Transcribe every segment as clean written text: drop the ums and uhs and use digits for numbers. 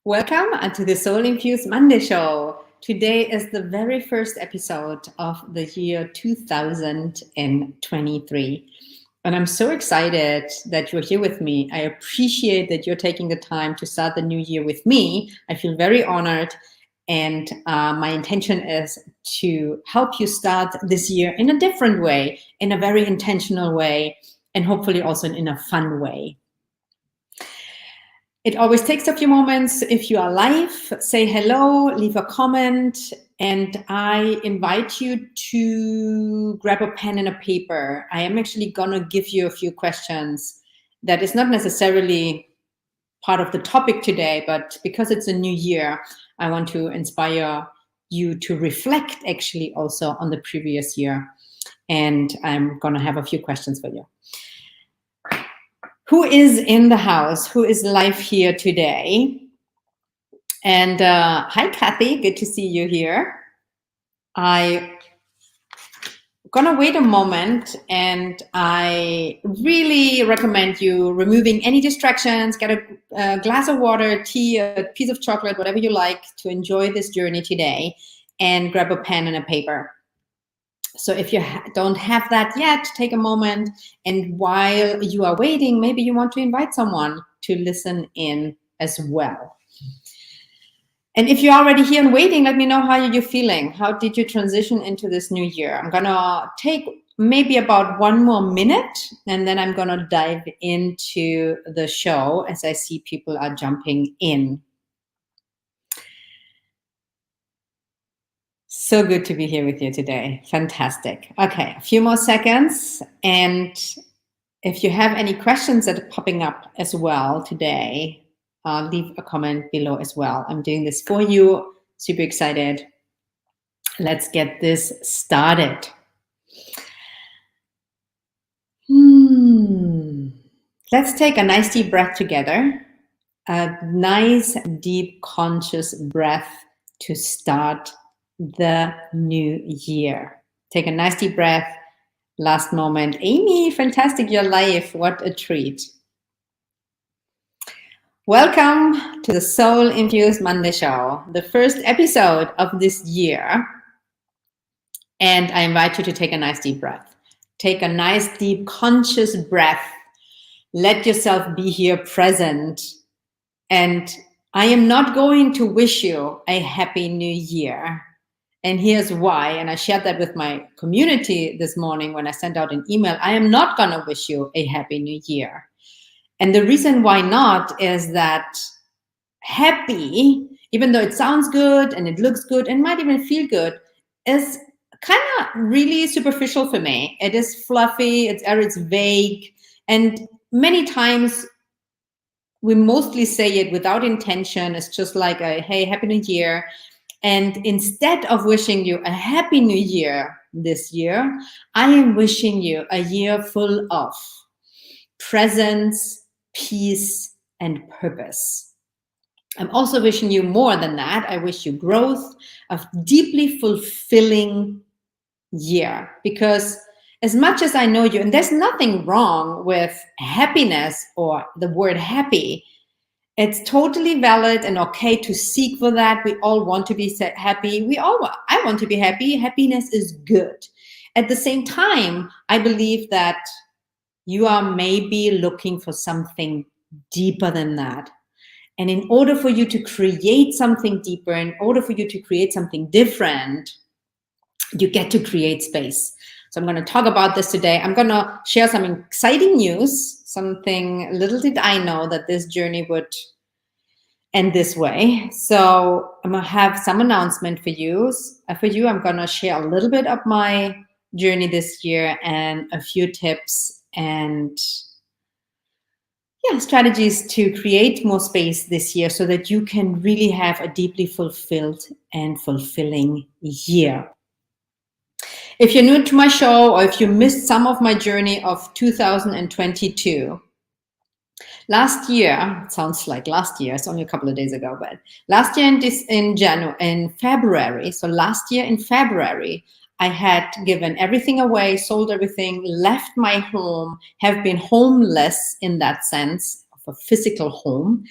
Welcome to the Soul Infused Monday Show. Today is the very first episode of the year 2023. And I'm so excited that you're here with me. I appreciate that you're taking the time to start the new year with me. I feel very honored. And my intention is to help you start this year in a different way, in a very intentional way, and hopefully also in a fun way. It always takes a few moments. If you are live, say hello, leave a comment, and I invite you to grab a pen and a paper. I am actually going to give you a few questions that is not necessarily part of the topic today, but because it's a new year, I want to inspire you to reflect actually also on the previous year. And I'm going to have a few questions for you. Who is in the house? Who is live here today? And hi, Kathy. Good to see you here. I'm gonna wait a moment, and I really recommend you removing any distractions. Get a glass of water, tea, a piece of chocolate, whatever you like to enjoy this journey today, and grab a pen and a paper. So if you don't have that yet, take a moment. And while you are waiting, maybe you want to invite someone to listen in as well. And if you're already here and waiting, let me know how you're feeling. How did you transition into this new year? I'm going to take maybe about 1 more minute, and then I'm going to dive into the show as I see people are jumping in. So good to be here with you today. Fantastic. Okay, a few more seconds. And if you have any questions that are popping up as well today, leave a comment below as well. I'm doing this for you. Super excited. Let's get this started. Let's take a nice deep breath together. A nice deep conscious breath to start the new year. Take a nice deep breath. Last moment. Amy, fantastic, you're live. What a treat. Welcome to the Soul Infused Monday Show, the first episode of this year. And I invite you to take a nice deep breath. Take a nice deep conscious breath. Let yourself be here present. And I am not going to wish you a happy new year. And here's why. And I shared that with my community this morning when I sent out an email. I am not going to wish you a happy new year. And the reason why not is that happy, even though it sounds good and it looks good and might even feel good, is kind of really superficial for me. It is fluffy, it's vague. And many times we mostly say it without intention. It's just like a, hey, happy new year. And instead of wishing you a happy new year this year, I am wishing you a year full of presence, peace, and purpose. I'm also wishing you more than that. I wish you growth, a deeply fulfilling year. Because as much as I know you, and there's nothing wrong with happiness or the word happy, it's totally valid and okay to seek for that. We all want to be happy. I want to be happy. Happiness is good. At the same time, I believe that you are maybe looking for something deeper than that. And in order for you to create something deeper, in order for you to create something different, you get to create space. So I'm going to talk about this today. I'm going to share some exciting news, something little did I know that this journey would end this way. So I'm going to have some announcement for you. I'm going to share a little bit of my journey this year and a few tips and strategies to create more space this year so that you can really have a deeply fulfilled and fulfilling year. If you're new to my show or if you missed some of my journey of 2022, last year, it sounds like last year, it's only a couple of days ago, but last year in February, so last year in February, I had given everything away, sold everything, left my home, have been homeless in that sense of a physical home.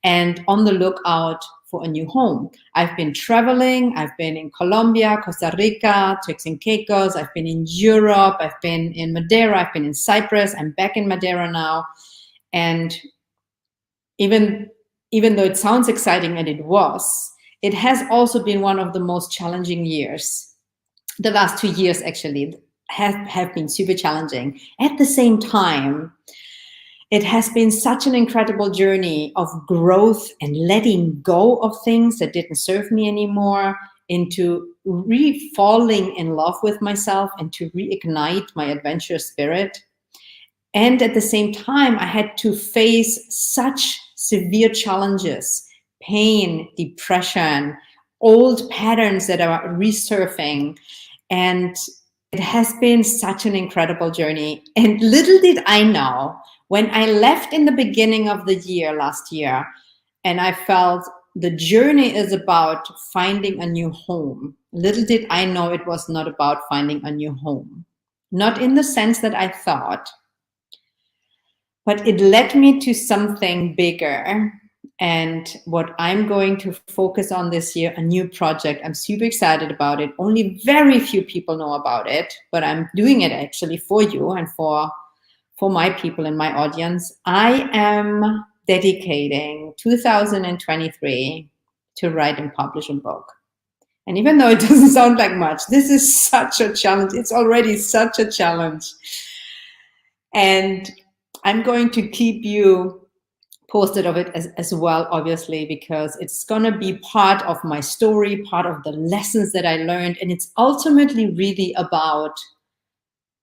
and on the lookout for a new home. I've been traveling. I've been in Colombia, Costa Rica, Turks and Caicos. I've been in Europe. I've been in Madeira. I've been in Cyprus. I'm back in Madeira now. And even though it sounds exciting, and it has also been one of the most challenging years. The last 2 years actually have been super challenging. At the same time, it has been such an incredible journey of growth and letting go of things that didn't serve me anymore, into falling in love with myself and to reignite my adventurous spirit. And at the same time, I had to face such severe challenges, pain, depression, old patterns that are resurfacing. And it has been such an incredible journey. And little did I know, when I left in the beginning of the year last year, and I felt the journey is about finding a new home, little did I know it was not about finding a new home. Not in the sense that I thought, but it led me to something bigger. And what I'm going to focus on this year, a new project. I'm super excited about it. Only very few people know about it, but I'm doing it actually for you and for my people in my audience. I am dedicating 2023 to write and publish a book. And even though it doesn't sound like much, this is such a challenge. It's already such a challenge. And I'm going to keep you posted of it as well, obviously, because it's going to be part of my story, part of the lessons that I learned. And it's ultimately really about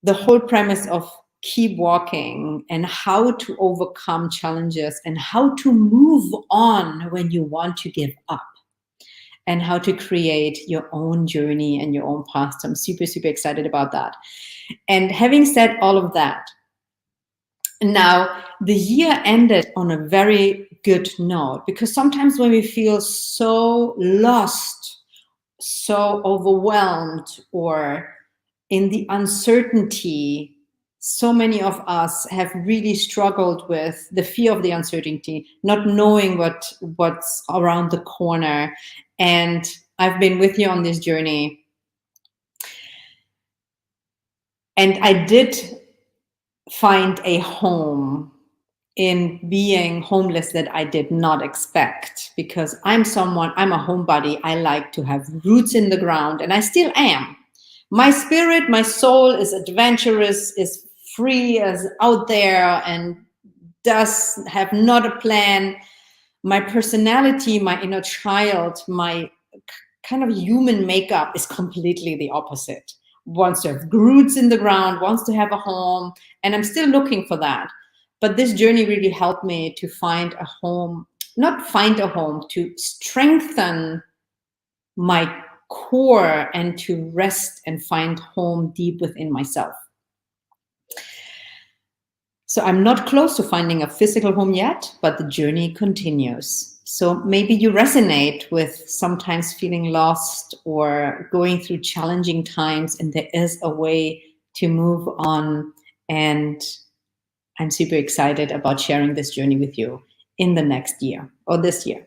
the whole premise of keep walking and how to overcome challenges and how to move on when you want to give up and how to create your own journey and your own path. So I'm super, super excited about that. And having said all of that, now, the year ended on a very good note, because sometimes when we feel so lost, so overwhelmed, or in the uncertainty, so many of us have really struggled with the fear of the uncertainty, not knowing what's around the corner. And I've been with you on this journey. And I did find a home in being homeless that I did not expect, because I'm a homebody. I like to have roots in the ground, and I still am. My spirit, my soul is adventurous, is free, is out there, and does have not a plan. My personality, my inner child, my kind of human makeup is completely the opposite. Wants to have roots in the ground, wants to have a home, and I'm still looking for that. But this journey really helped me to find a home, not find a home, to strengthen my core and to rest and find home deep within myself. So I'm not close to finding a physical home yet, but the journey continues. So maybe you resonate with sometimes feeling lost or going through challenging times, and there is a way to move on. And I'm super excited about sharing this journey with you in the next year or this year.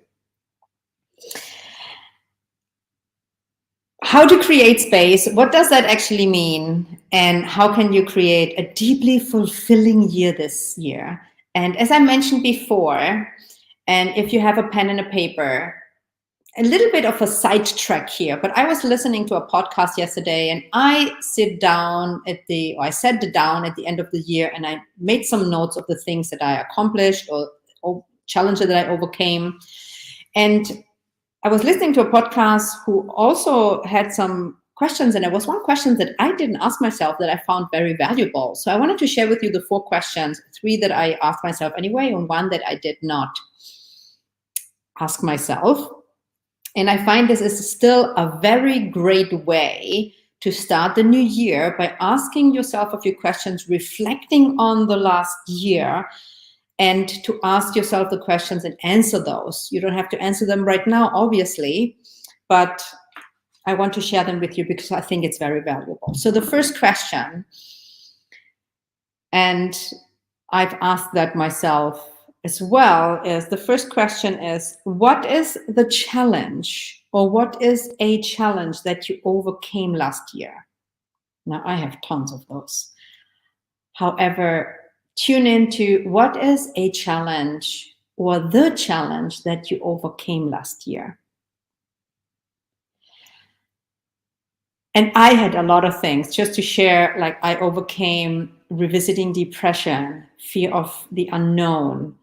How to create space. What does that actually mean? And how can you create a deeply fulfilling year this year? And as I mentioned before, and if you have a pen and a paper, a little bit of a sidetrack here, but I was listening to a podcast yesterday, and I sat down at the end of the year, and I made some notes of the things that I accomplished or challenges that I overcame. And I was listening to a podcast who also had some questions, and there was one question that I didn't ask myself that I found very valuable. So I wanted to share with you the 4 questions, 3 that I asked myself anyway, and 1 that I did not ask myself. And I find this is still a very great way to start the new year, by asking yourself a few questions, reflecting on the last year, and to ask yourself the questions and answer those. You don't have to answer them right now, obviously, but I want to share them with you because I think it's very valuable. So the first question, and I've asked that myself as well is, the first question is, what is the challenge, or what is a challenge that you overcame last year? Now, I have tons of those. However, tune into what is a challenge or the challenge that you overcame last year. And I had a lot of things just to share. Like, I overcame revisiting depression, fear of the unknown,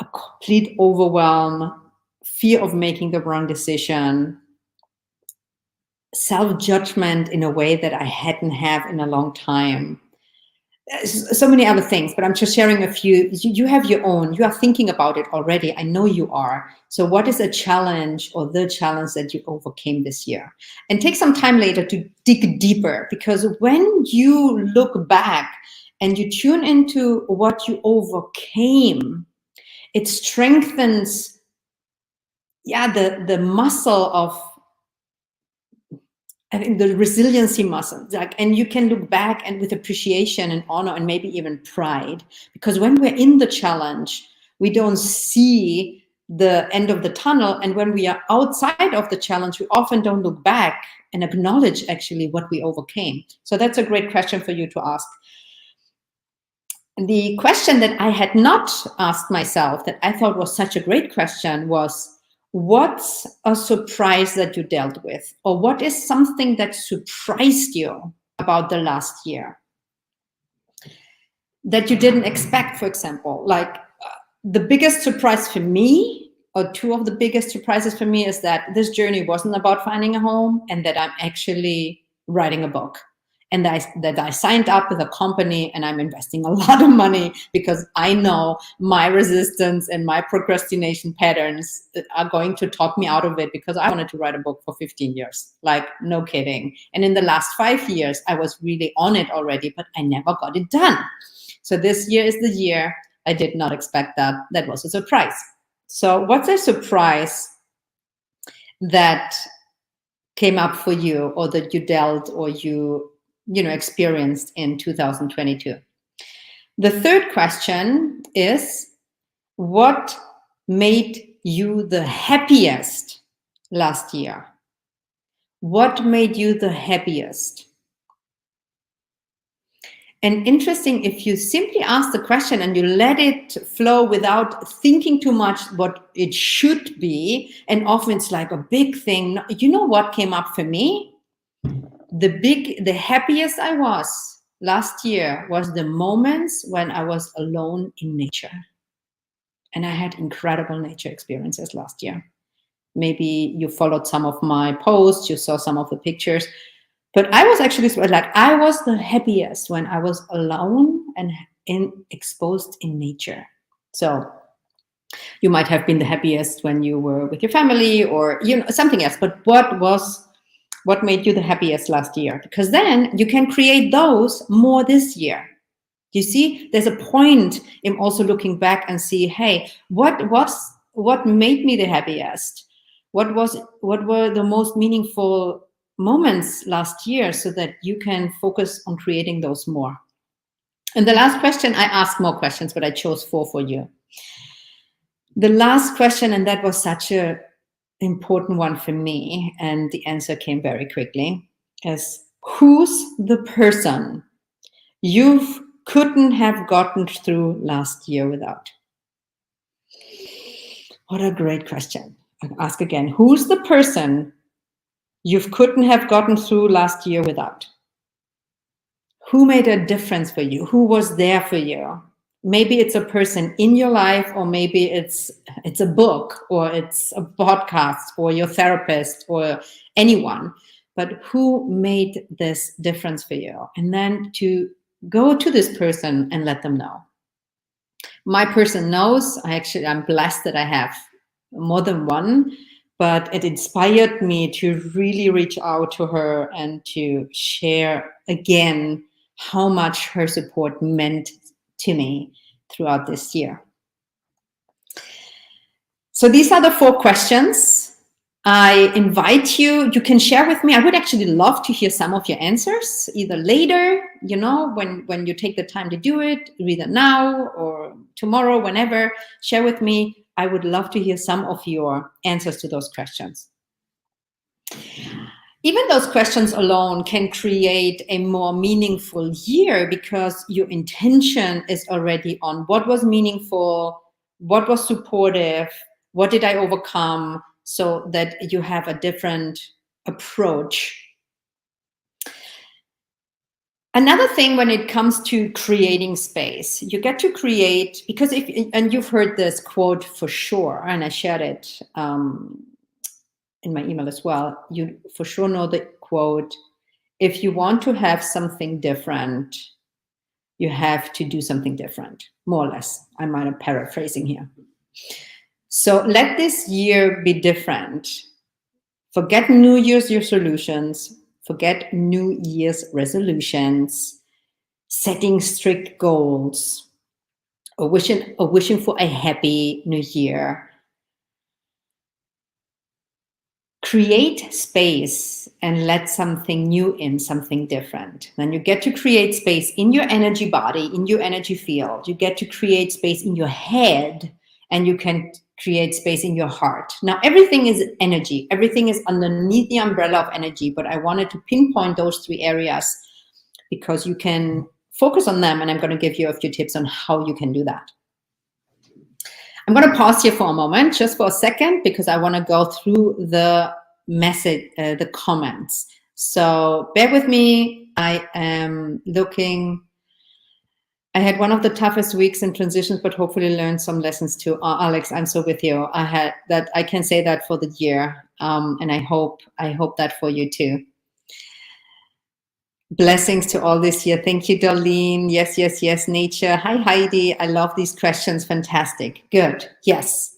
a complete overwhelm, fear of making the wrong decision, self-judgment in a way that I hadn't have in a long time. So many other things, but I'm just sharing a few. You have your own. You are thinking about it already. I know you are. So what is a challenge or the challenge that you overcame this year? And take some time later to dig deeper, because when you look back and you tune into what you overcame, it strengthens, the muscle of, I think, the resiliency muscle. Like, and you can look back and with appreciation and honor and maybe even pride, because when we're in the challenge, we don't see the end of the tunnel. And when we are outside of the challenge, we often don't look back and acknowledge actually what we overcame. So that's a great question for you to ask. The question that I had not asked myself that I thought was such a great question was, what's a surprise that you dealt with? Or what is something that surprised you about the last year that you didn't expect, for example? Like, the biggest surprise for me, or two of the biggest surprises for me, is that this journey wasn't about finding a home, and that I'm actually writing a book. And that I signed up with a company and I'm investing a lot of money, because I know my resistance and my procrastination patterns are going to talk me out of it, because I wanted to write a book for 15 years. Like, no kidding. And in the last 5 years, I was really on it already, but I never got it done. So this year is the year. I did not expect that. That was a surprise. So what's a surprise that came up for you, or that you dealt, or you experienced in 2022? The third question is, what made you the happiest last year? What made you the happiest? And interesting, if you simply ask the question and you let it flow without thinking too much what it should be, and often it's like a big thing. You know what came up for me? The happiest I was last year was the moments when I was alone in nature. And I had incredible nature experiences last year. Maybe you followed some of my posts, you saw some of the pictures, but I was actually like, I was the happiest when I was alone and exposed in nature. So you might have been the happiest when you were with your family, or something else, but what made you the happiest last year? Because then you can create those more this year. You see, there's a point in also looking back and see, hey, what made me the happiest? What were the most meaningful moments last year, so that you can focus on creating those more. And the last question, I asked more questions, but I chose 4 for you. The last question, and that was such a important one for me, and the answer came very quickly, is, who's the person you couldn't have gotten through last year without? What a great question. I'll ask again, who's the person you couldn't have gotten through last year without? Who made a difference for you? Who was there for you? Maybe it's a person in your life, or maybe it's a book, or it's a podcast, or your therapist, or anyone. But who made this difference for you? And then to go to this person and let them know. My person knows. I'm blessed that I have more than one, but it inspired me to really reach out to her and to share again how much her support meant to me throughout this year. So these are the 4 questions. I invite you, you can share with me. I would actually love to hear some of your answers, either later, you know, when you take the time to do it, either now or tomorrow, whenever, share with me. I would love to hear some of your answers to those questions. Even those questions alone can create a more meaningful year, because your intention is already on what was meaningful, what was supportive, what did I overcome, so that you have a different approach. Another thing when it comes to creating space, you get to create, because and you've heard this quote for sure, and I shared it in my email as well. You for sure know the quote, if you want to have something different, you have to do something different, more or less. I might have paraphrasing here. So let this year be different. Forget New Year's resolutions, forget New Year's resolutions, setting strict goals, or wishing for a happy new year. Create space and let something new in, something different. Then you get to create space in your energy body, in your energy field. You get to create space in your head, and you can create space in your heart. Now, everything is energy. Everything is underneath the umbrella of energy, but I wanted to pinpoint those 3 areas because you can focus on them, and I'm going to give you a few tips on how you can do that. I'm going to pause here for a moment, just for a second, because I want to go through the message, the comments. So bear with me. I am looking. I had one of the toughest weeks in transitions, but hopefully learned some lessons too. Alex, I'm so with you. I had that. I can say that for the year, and I hope that for you too. Blessings to all this year. Thank you, Darlene. Yes, yes, yes. Nature. Hi, Heidi. I love these questions. Fantastic. Good. Yes.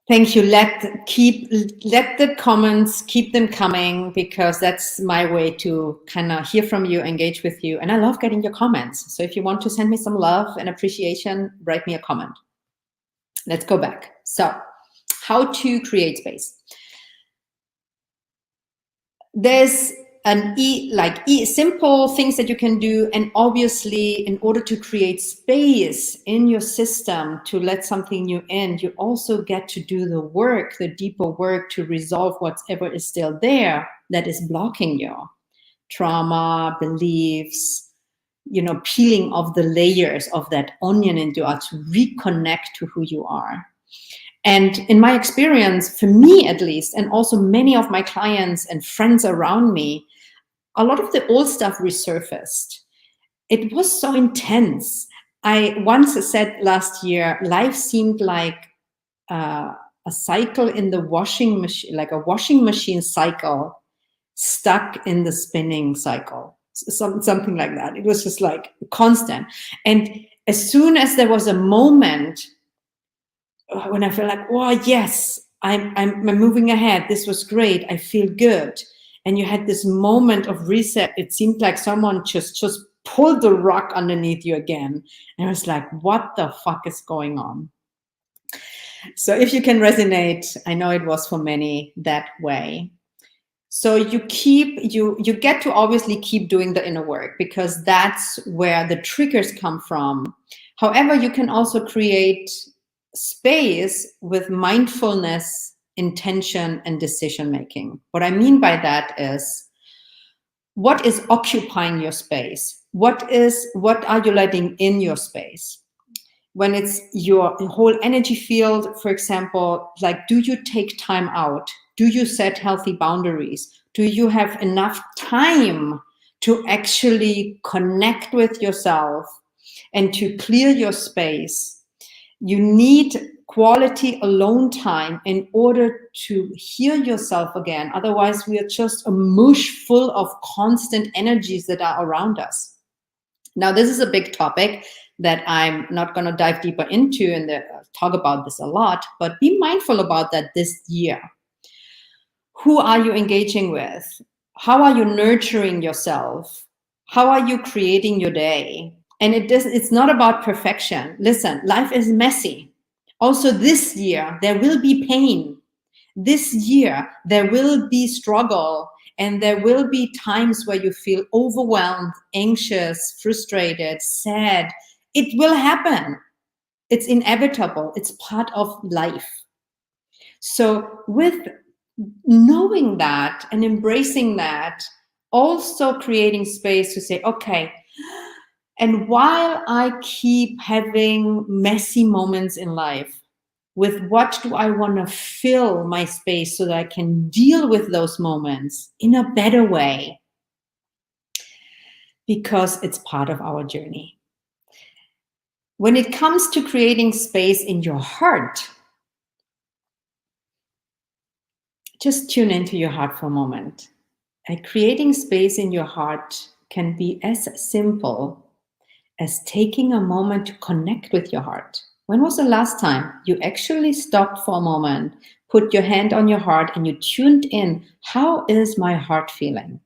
Thank you. Let the comments, keep them coming, because that's my way to kind of hear from you, engage with you. And I love getting your comments. So if you want to send me some love and appreciation, write me a comment. Let's go back. So how to create space. There's simple things that you can do, and obviously in order to create space in your system to let something new in, you also get to do the work, the deeper work, to resolve whatever is still there that is blocking you. Trauma, beliefs, you know, peeling off the layers of that onion in you to reconnect to who you are. And in my experience, for me at least, and also many of my clients and friends around me, a lot of the old stuff resurfaced. It was so intense. I once said last year, life seemed like a cycle in the washing machine, like a washing machine cycle stuck in the spinning cycle, something like that. It was just like constant. And as soon as there was a moment when I feel like, oh yes, I'm moving ahead, this was great, I feel good, and you had this moment of reset, it seemed like someone just pulled the rug underneath you again, and I was like, what the fuck is going on? So if you can resonate, I know it was for many that way. So you get to obviously keep doing the inner work, because that's where the triggers come from. However, you can also create space with mindfulness, intention, and decision making. What I mean by that is, what is occupying your space? What are you letting in your space? When it's your whole energy field, for example, like, do you take time out? Do you set healthy boundaries? Do you have enough time to actually connect with yourself and to clear your space? You need quality alone time in order to hear yourself again. Otherwise, we are just a mush full of constant energies that are around us. Now, this is a big topic that I'm not going to dive deeper into and talk about this a lot, but be mindful about that this year. Who are you engaging with? How are you nurturing yourself? How are you creating your day? And it's not about perfection. Listen, life is messy. Also this year, there will be pain. This year, there will be struggle, and there will be times where you feel overwhelmed, anxious, frustrated, sad. It will happen. It's inevitable. It's part of life. So with knowing that and embracing that, also creating space to say, okay, and while I keep having messy moments in life, with what do I want to fill my space so that I can deal with those moments in a better way? Because it's part of our journey. When it comes to creating space in your heart, just tune into your heart for a moment. And creating space in your heart can be as simple as taking a moment to connect with your heart. When was the last time you actually stopped for a moment, put your hand on your heart, and you tuned in? How is my heart feeling?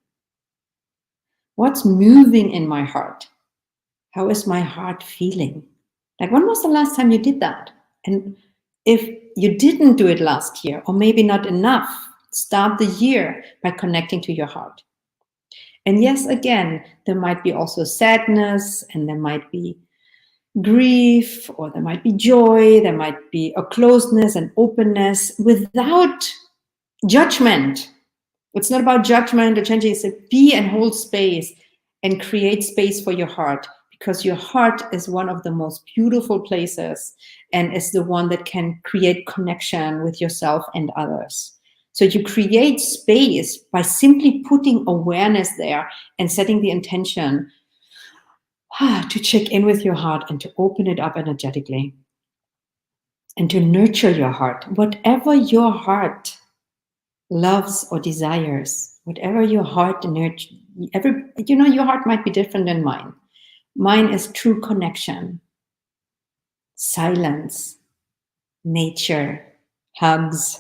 What's moving in my heart? How is my heart feeling? Like, when was the last time you did that? And if you didn't do it last year, or maybe not enough, start the year by connecting to your heart. And yes, again, there might be also sadness, and there might be grief, or there might be joy, there might be a closeness and openness without judgment. It's not about judgment or changing. It's a be and hold space and create space for your heart, because your heart is one of the most beautiful places and is the one that can create connection with yourself and others. So you create space by simply putting awareness there and setting the intention to check in with your heart and to open it up energetically and to nurture your heart. Whatever your heart loves or desires, whatever your heart nurtures, your heart might be different than mine. Mine is true connection, silence, nature, hugs,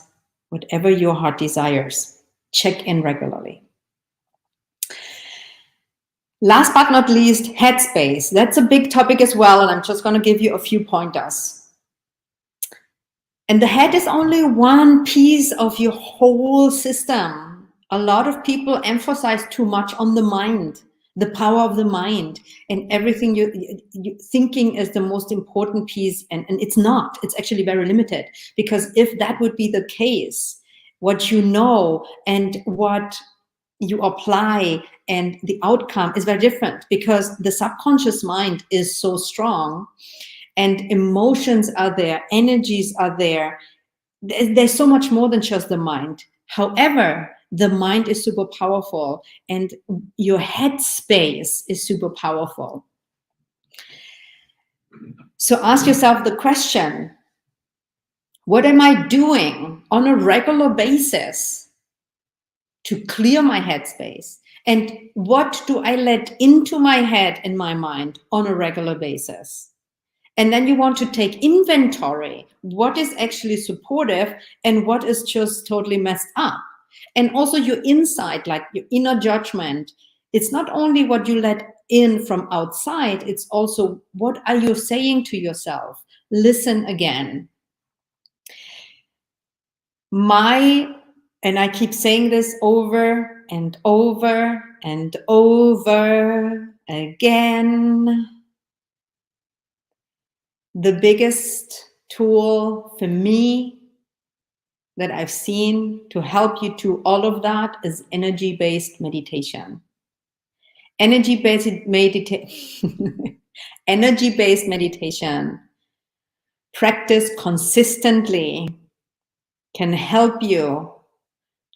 whatever your heart desires. Check in regularly. Last but not least, headspace. That's a big topic as well, and I'm just going to give you a few pointers. And the head is only one piece of your whole system. A lot of people emphasize too much on the mind, the power of the mind, and everything you thinking is the most important piece. And it's not. It's actually very limited, because if that would be the case, what you know and what you apply and the outcome is very different, because the subconscious mind is so strong and emotions are there, energies are there. There's so much more than just the mind. However, the mind is super powerful and your head space is super powerful. So ask yourself the question, what am I doing on a regular basis to clear my headspace? And what do I let into my head and my mind on a regular basis? And then you want to take inventory. What is actually supportive and what is just totally messed up? And also your insight, like your inner judgment. It's not only what you let in from outside, it's also what are you saying to yourself? Listen again. And I keep saying this over and over and over again. The biggest tool for me that I've seen to help you do all of that is energy-based meditation. Energy-based meditation practice consistently can help you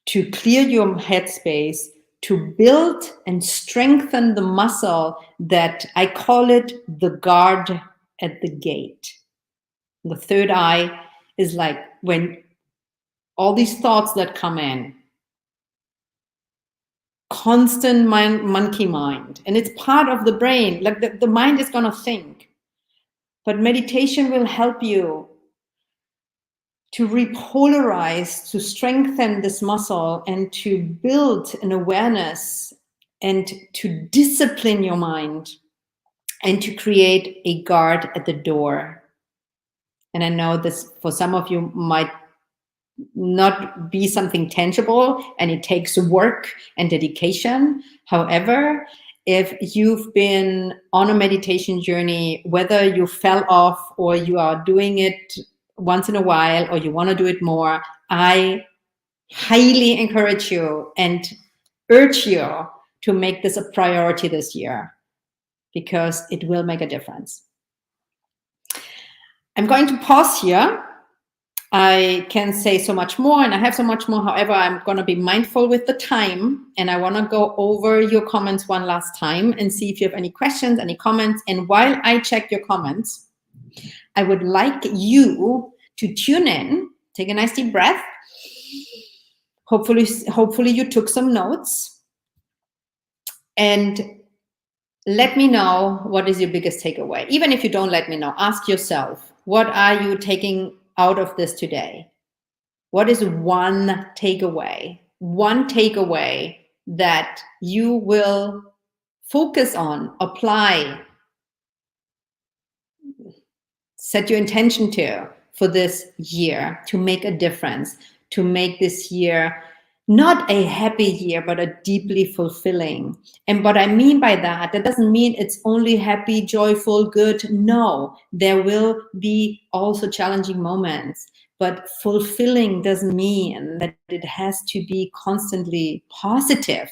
to clear your headspace, to build and strengthen the muscle that I call it the guard at the gate. The third eye is like when all these thoughts that come in, constant monkey mind, and it's part of the brain. Like the mind is going to think, but meditation will help you to repolarize, to strengthen this muscle and to build an awareness and to discipline your mind and to create a guard at the door. And I know this for some of you might not be something tangible, and it takes work and dedication. However, if you've been on a meditation journey, whether you fell off or you are doing it once in a while or you want to do it more, I highly encourage you and urge you to make this a priority this year, because it will make a difference. I'm going to pause here. I can say so much more, and I have so much more. However, I'm going to be mindful with the time, and I want to go over your comments one last time and see if you have any questions, any comments. And while I check your comments, I would like you to tune in, take a nice deep breath. Hopefully you took some notes, and let me know what is your biggest takeaway. Even if you don't let me know, ask yourself, what are you taking out of this today? What is one takeaway that you will focus on, apply, set your intention to for this year to make a difference, to make this year not a happy year, but a deeply fulfilling. And what I mean by that doesn't mean it's only happy, joyful, good. No, there will be also challenging moments. But fulfilling doesn't mean that it has to be constantly positive.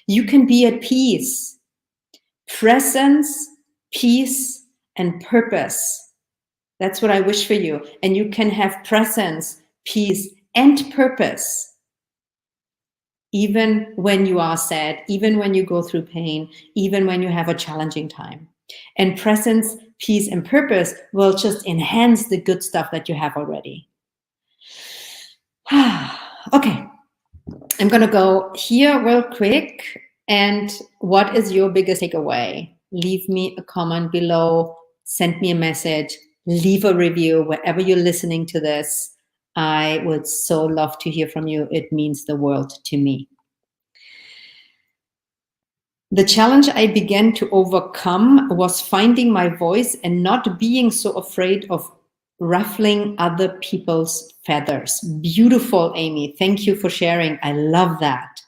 You can be at peace. Presence, peace, and purpose. That's what I wish for you. And you can have presence, peace, and purpose even when you are sad, even when you go through pain, even when you have a challenging time. And presence, peace, and purpose will just enhance the good stuff that you have already. Okay, I'm going to go here real quick. And what is your biggest takeaway? Leave me a comment below, send me a message, leave a review wherever you're listening to this. I would so love to hear from you. It means the world to me. The challenge I began to overcome was finding my voice and not being so afraid of ruffling other people's feathers. Beautiful, Amy. Thank you for sharing. I love that.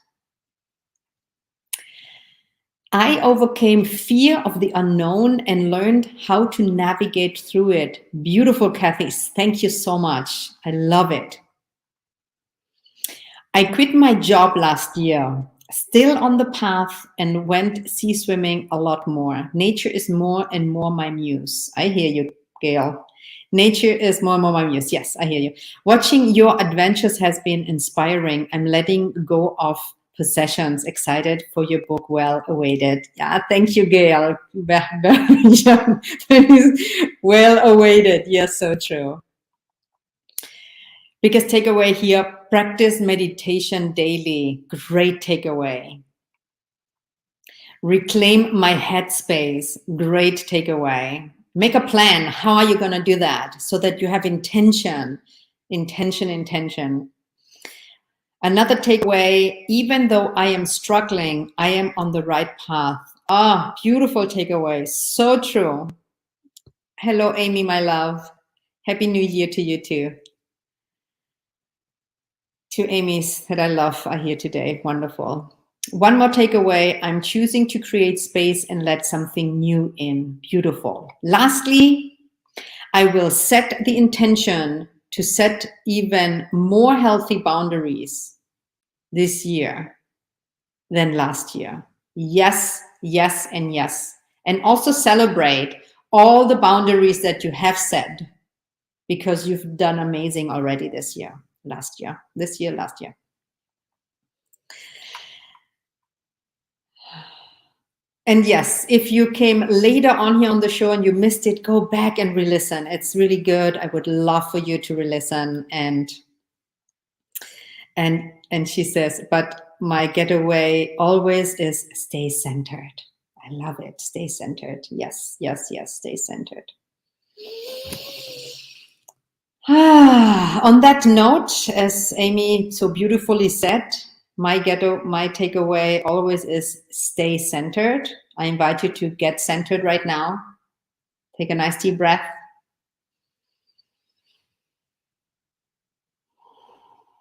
I overcame fear of the unknown and learned how to navigate through it. Beautiful, Kathy. Thank you so much. I love it. I quit my job last year, still on the path, and went sea swimming a lot more. Nature is more and more my muse. I hear you, Gail. Nature is more and more my muse. Yes, I hear you. Watching your adventures has been inspiring. I'm letting go of possessions. Excited for your book. Well awaited. Yeah, thank you, Gail. Well awaited. Yes, so true. Biggest takeaway here, practice meditation daily. Great takeaway. Reclaim my headspace. Great takeaway. Make a plan. How are you going to do that so that you have intention? Intention. Another takeaway, even though I am struggling, I am on the right path. Ah, beautiful takeaway. So true. Hello, Amy, my love. Happy New Year to you too. Two Amy's that I love are here today. Wonderful. One more takeaway. I'm choosing to create space and let something new in. Beautiful. Lastly, I will set the intention to set even more healthy boundaries this year than last year. Yes, yes, and yes. And also celebrate all the boundaries that you have set, because you've done amazing already this year. Last year. And yes, if you came later on here on the show and you missed it, go back and re-listen. It's really good. I would love for you to re-listen. And she says, but my getaway always is stay centered. I love it. Stay centered. Yes, yes, yes, stay centered. On that note, as Amy so beautifully said, my takeaway always is stay centered. I invite you to get centered right now. Take a nice deep breath.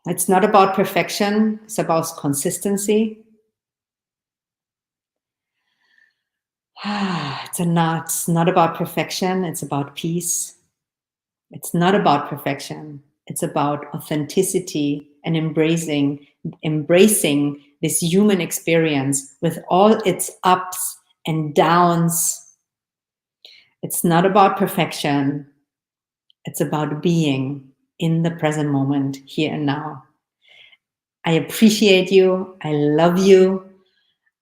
It's not about perfection, it's about consistency. It's not about perfection, it's about peace. It's not about perfection, it's about authenticity and embracing this human experience with all its ups and downs. It's not about perfection, it's about being in the present moment, here and now. I appreciate you. I love you.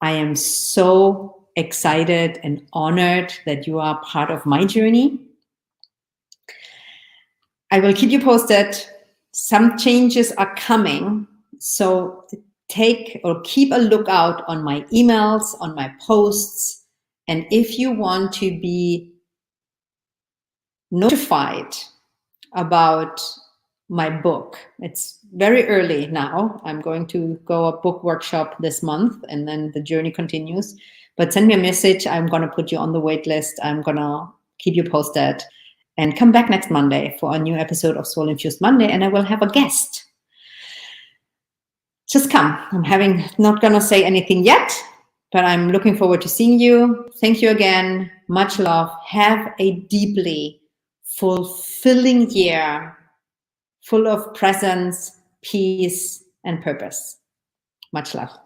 I am so excited and honored that you are part of my journey. I will keep you posted. Some changes are coming, so take or keep a lookout on my emails, on my posts. And if you want to be notified about my book, it's very early now. I'm going to go a book workshop this month and then the journey continues. But send me a message. I'm going to put you on the wait list. I'm going to keep you posted. And come back next Monday for a new episode of Soul Infused Monday, and I will have a guest. Just come. I'm not going to say anything yet, but I'm looking forward to seeing you. Thank you again. Much love. Have a deeply fulfilling year, full of presence, peace, and purpose. Much love.